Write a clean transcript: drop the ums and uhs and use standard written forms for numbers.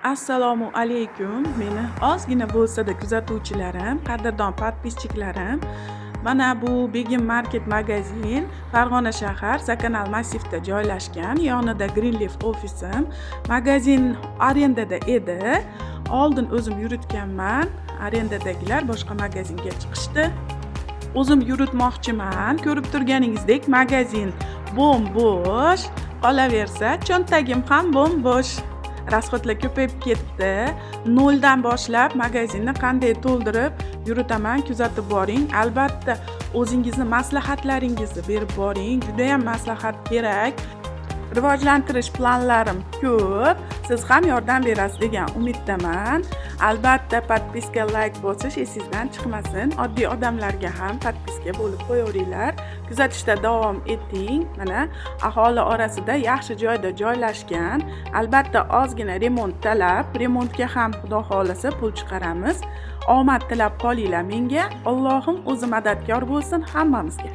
Assalomu alaykum. Meni ozgina bo'lsa-da kuzatuvchilarim, qadrdon podpischiklarim. Mana bu Begim Market magazin Farg'ona shahar Zakanal massivda joylashgan. Yonida Greenleaf ofisim. Magazin arendada edi. Oldin o'zim yuritganman. Arendadagilar boshqa magazinga chiqishdi. O'zim yuritmoqchiman. Ko'rib turganingizdek magazin bo'm-bo'sh. Qolaversa, cho'ntagim ham bo'm-bo'sh. Rasxodlar ko'payib ketdi. Noldan boshlab magazinni qanday to'ldirib yuritaman, kuzatib boring. Albatta, o'zingizni maslahatlaringizni berib boring. Juda ham maslahat kerak. Rivojlantirish planlarim ko'p. Siz ham yordam berasiz degan umiddaman. Albatta, podpiska, like bosish esingizdan chiqmasin. Oddiy odamlarga ham podpiska bo'lib qo'yaveringlar. Kuzatishda davom eting. Mana aholi orasida yaxshi joyda joylashgan. Albatta, ozgina remont talab. Remontga ham Xudo xolasa pul chiqaramiz. Omad tilab qolinglar menga. Allohim o'zi madadkor bo'lsin hammamizga.